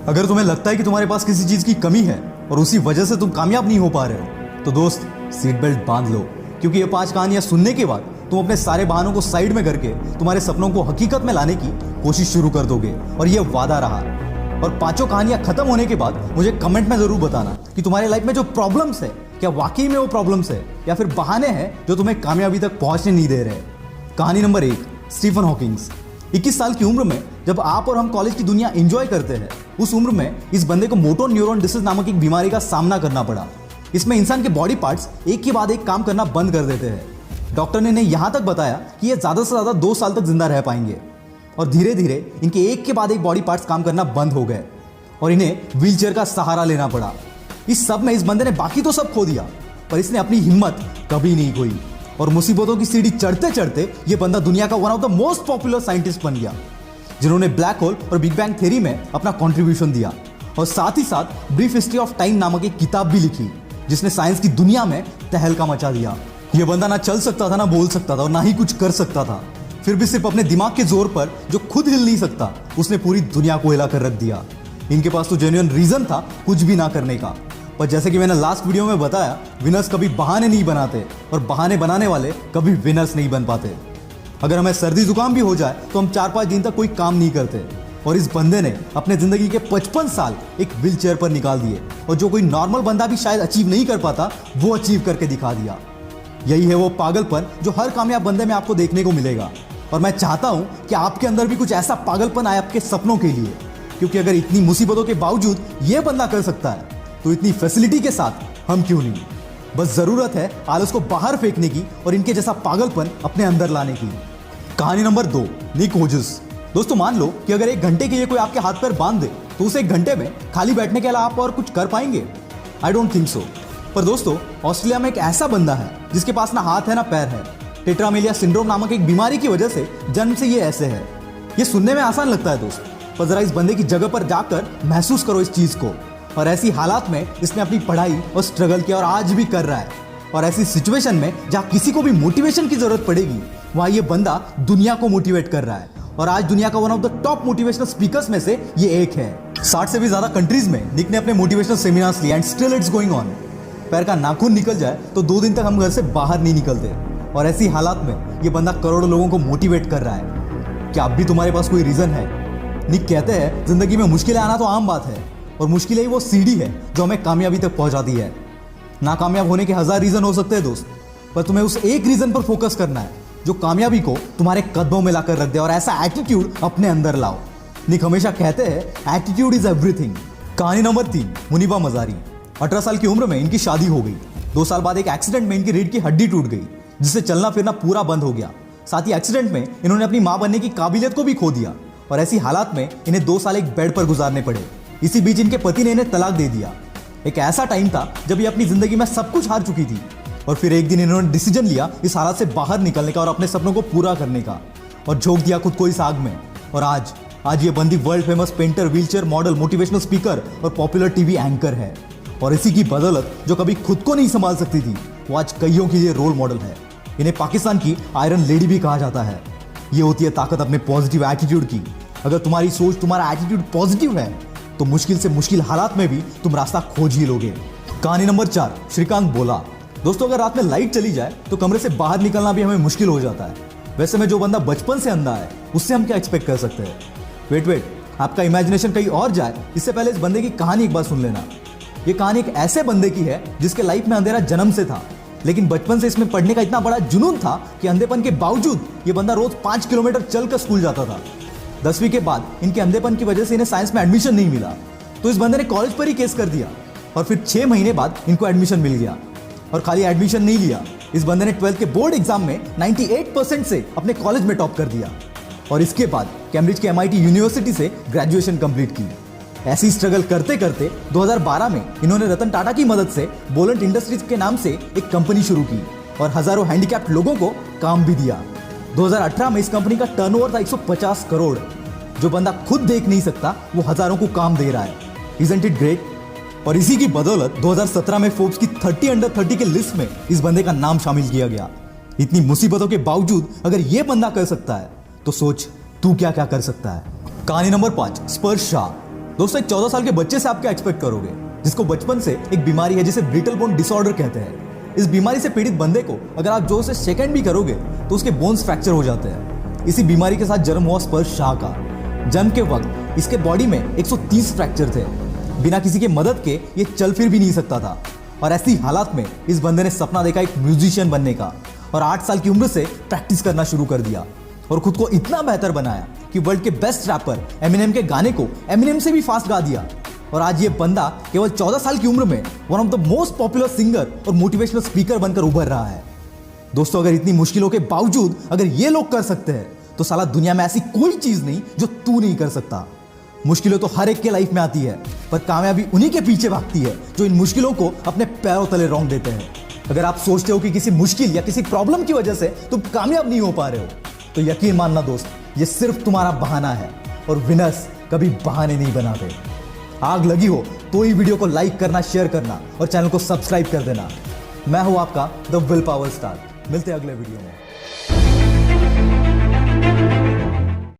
अगर तुम्हें लगता है कि तुम्हारे पास किसी चीज की कमी है और उसी वजह से तुम कामयाब नहीं हो पा रहे हो, तो दोस्त सीट बेल्ट बांध लो, क्योंकि ये 5 कहानियां सुनने के बाद तुम अपने सारे बहानों को साइड में करके तुम्हारे सपनों को हकीकत में लाने की कोशिश शुरू कर दोगे। और ये वादा रहा। और 5 कहानियां खत्म होने के बाद मुझे कमेंट में जरूर बताना कि तुम्हारे लाइफ में जो प्रॉब्लम्स है, क्या वाकई में वो प्रॉब्लम्स है या फिर बहाने हैं जो तुम्हें कामयाबी तक पहुंचने नहीं दे रहे। कहानी नंबर 1, स्टीफन हॉकिंग्स। 21 साल की उम्र में जब आप और हम कॉलेज की दुनिया एंजॉय करते हैं, उस उम्र में इस बंदे को मोटो न्यूरॉन डिसीज नामक एक बीमारी का सामना करना पड़ा। इसमें इंसान के बॉडी पार्ट्स एक के बाद एक काम करना बंद कर देते हैं। डॉक्टर ने इन्हें यहां तक बताया कि ये ज्यादा से ज्यादा 2 साल तक जिंदा रह पाएंगे। और धीरे धीरे इनके एक के बाद एक बॉडी पार्ट्स काम करना बंद हो गए और इन्हें व्हीलचेयर का सहारा लेना पड़ा। इस सब में इस बंदे ने बाकी तो सब खो दिया, पर इसने अपनी हिम्मत कभी नहीं खोई और मुसीबतों की सीढ़ी चढ़ते चढ़ते ये बंदा दुनिया का one of the most popular scientist बन गया, जिन्होंने ब्लैक होल और बिग बैंग थ्योरी में अपना कंट्रीब्यूशन दिया। और साथ ही साथ ब्रीफ हिस्ट्री ऑफ टाइम नामक एक किताब भी लिखी, जिसने साइंस की दुनिया में तहलका मचा दिया। यह बंदा ना चल सकता था, ना बोल सकता था और ना ही कुछ कर सकता था, फिर भी सिर्फ अपने दिमाग के जोर पर, जो खुद हिल नहीं सकता, उसने पूरी दुनिया को हिला कर रख दिया। इनके पास तो जेन्युइन रीजन था कुछ भी ना करने का, पर जैसे कि मैंने लास्ट वीडियो में बताया, विनर्स कभी बहाने नहीं बनाते और बहाने बनाने वाले कभी विनर्स नहीं बन पाते। अगर हमें सर्दी जुकाम भी हो जाए तो हम 4-5 दिन तक कोई काम नहीं करते, और इस बंदे ने अपने जिंदगी के 55 साल एक व्हील चेयर पर निकाल दिए, और जो कोई नॉर्मल बंदा भी शायद अचीव नहीं कर पाता, वो अचीव करके दिखा दिया। यही है वो पागलपन जो हर कामयाब बंदे में आपको देखने को मिलेगा। और मैं चाहता हूं कि आपके अंदर भी कुछ ऐसा पागलपन आए आपके सपनों के लिए, क्योंकि अगर इतनी मुसीबतों के बावजूद ये बंदा कर सकता है, तो इतनी फैसिलिटी के साथ हम क्यों नहीं। बस जरूरत है आलस को बाहर फेंकने की और इनके जैसा पागलपन अपने अंदर लाने की। कहानी नंबर 2, निक होजस। दोस्तों, मान लो कि अगर 1 घंटे के लिए कोई आपके हाथ पैर बांध दे, तो उस 1 घंटे में खाली बैठने के अलावा आप और कुछ कर पाएंगे? I don't think so. पर दोस्तों, ऑस्ट्रेलिया में एक ऐसा बंदा है जिसके पास ना हाथ है ना पैर है। टेट्रामेलिया सिंड्रोम नामक एक बीमारी की वजह से जन्म से ये ऐसे है। ये सुनने में आसान लगता है दोस्त, पर जरा इस बंदे की जगह पर जाकर महसूस करो इस चीज को। और ऐसी हालात में इसने अपनी पढ़ाई और स्ट्रगल किया और आज भी कर रहा है। और ऐसी सिचुएशन में जहां किसी को भी मोटिवेशन की जरूरत पड़ेगी, वहां ये बंदा दुनिया को मोटिवेट कर रहा है। और आज दुनिया का one of the top motivational speakers में से ये एक है। 60 से भी ज्यादा कंट्रीज में निक ने अपने मोटिवेशनल सेमिनार्स लिए, and still it's going on. पैर का नाखून निकल जाए तो 2 दिन तक हम घर से बाहर नहीं निकलते, और ऐसी हालात में ये बंदा करोड़ों लोगों को मोटिवेट कर रहा है। क्या अब भी तुम्हारे पास कोई रीजन है? निक कहते हैं, जिंदगी में मुश्किलें आना तो आम बात है, और मुश्किलें ही वो सीढ़ी है जो हमें कामयाबी तक पहुंचाती है। नाकामयाब होने के 1000 रीजन हो सकते हैं दोस्त, पर तुम्हें उस एक रीजन पर फोकस करना है जो कामयाबी को तुम्हारे कदमों में लाकर रख दे, और ऐसा एटीट्यूड अपने अंदर लाओ। निक हमेशा कहते हैं, एटीट्यूड इज एवरीथिंग। कहानी नंबर 3, मुनीबा मजारी। 18 साल की उम्र में इनकी शादी हो गई। 2 साल बाद एक एक्सीडेंट में इनकी रीढ़ की हड्डी टूट गई, जिससे चलना फिरना पूरा बंद हो गया। साथ ही एक्सीडेंट में इन्होंने अपनी मां बनने की काबिलियत को भी खो दिया, और ऐसी हालात में इन्हें 2 साल एक बेड पर गुजारने पड़े। इसी बीच इनके पति ने इन्हें तलाक दे दिया। एक ऐसा टाइम था जब ये अपनी जिंदगी में सब कुछ हार चुकी थी, और फिर एक दिन इन्होंने डिसीजन लिया इस हालात से बाहर निकलने का और अपने सपनों को पूरा करने का, और झोंक दिया खुद को इस आग में। और आज ये बंदी world famous painter, wheelchair model, motivational speaker और पॉपुलर टीवी एंकर है। और इसी की बदौलत जो कभी खुद को नहीं संभाल सकती थी, वो आज कईयों के लिए रोल मॉडल है। इन्हें पाकिस्तान की आयरन लेडी भी कहा जाता है। ये होती है ताकत अपने पॉजिटिव एटीट्यूड की। अगर तुम्हारी सोच, तुम्हारा एटीट्यूड पॉजिटिव है, तो मुश्किल से मुश्किल हालात में भी तुम रास्ता खोज ही लोगे। कहानी नंबर 4, श्रीकांत बोला। दोस्तों, अगर रात में लाइट चली जाए तो कमरे से बाहर निकलना भी हमें मुश्किल हो जाता है। वैसे में जो बंदा बचपन से अंधा है, उससे हम क्या एक्सपेक्ट कर सकते हैं? वेट, आपका इमेजिनेशन कहीं और जाए, इससे पहले इस बंदे की कहानी एक बार सुन लेना। ये कहानी एक ऐसे बंदे की है जिसके लाइफ में अंधेरा जन्म से था, लेकिन बचपन से इसमें पढ़ने का इतना बड़ा जुनून था कि अंधेपन के बावजूद ये बंदा रोज 5 किलोमीटर चलकर स्कूल जाता था। 10वीं के बाद इनके अंधेपन की वजह से इन्हें साइंस में एडमिशन नहीं मिला, तो इस बंदे ने कॉलेज पर ही केस कर दिया, और फिर 6 महीने बाद इनको एडमिशन मिल गया। और खाली एडमिशन नहीं लिया, इस बंदे ने 12th के बोर्ड एग्जाम में 98% से अपने कॉलेज में टॉप कर दिया, और इसके बाद कैम्ब्रिज के MIT यूनिवर्सिटी से ग्रेजुएशन कंप्लीट की। ऐसी स्ट्रगल करते करते 2012 में इन्होंने रतन टाटा की मदद से बोलेंट इंडस्ट्रीज के नाम से एक कंपनी शुरू की, और हजारों हैंडीकैप्ड लोगों को काम भी दिया। 2018 में इस कंपनी का टर्नओवर था 150 करोड़। जो बंदा खुद देख नहीं सकता, वो हजारों को काम दे रहा है। Isn't it great? और इसी की बदौलत 2017 में फोर्ब्स की 30 अंडर 30 के लिस्ट में इस बंदे का नाम शामिल किया गया। इतनी मुसीबतों के बावजूद अगर ये बंदा कर सकता है, तो सोच तू क्या क्या कर सकता है। कहानी नंबर 5, स्पर्श शाह। दोस्तों एक 14 साल के बच्चे से आप क्या एक्सपेक्ट करोगे, जिसको बचपन से एक बीमारी है जिसे ब्रिटल बोन डिसऑर्डर कहते हैं। इस बीमारी से पीड़ित बंदे को अगर आप जोर से शेक भी करोगे तो उसके बोन्स फ्रैक्चर हो जाते हैं। इसी बीमारी के साथ जन्म हुआ स्पर्श शाह का। जन्म के वक्त इसके बॉडी में 130 फ्रैक्चर थे। बिना किसी के मदद के ये चल फिर भी नहीं सकता था। और ऐसी हालात में इस बंदे ने सपना देखा एक म्यूजिशियन बनने का और 8 साल की उम्र से प्रैक्टिस करना शुरू कर दिया और खुद को इतना बेहतर बनाया कि वर्ल्ड के बेस्ट रैपर एमिनेम के गाने को एमिनेम से भी फास्ट गा दिया। और आज ये बंदा केवल 14 साल की उम्र में one of the most popular singer और मोटिवेशनल स्पीकर बनकर उभर रहा है। दोस्तों अगर इतनी मुश्किलों के बावजूद अगर ये लोग कर सकते हैं तो साला दुनिया में ऐसी कोई चीज नहीं जो तू नहीं कर सकता। मुश्किलें तो हर एक के लाइफ में आती है, पर कामयाबी उन्हीं के पीछे भागती है जो इन मुश्किलों को अपने पैरों तले रौंद देते हैं। अगर आप सोचते हो कि किसी मुश्किल या किसी प्रॉब्लम की वजह से तुम कामयाब नहीं हो पा रहे हो तो यकीन मानना दोस्त, ये सिर्फ तुम्हारा बहाना है और विनर्स कभी बहाने नहीं बनाते। आग लगी हो तो ही वीडियो को लाइक करना, शेयर करना और चैनल को सब्सक्राइब कर देना। मैं हूं आपका द विल पावर स्टार। मिलते हैं अगले वीडियो में।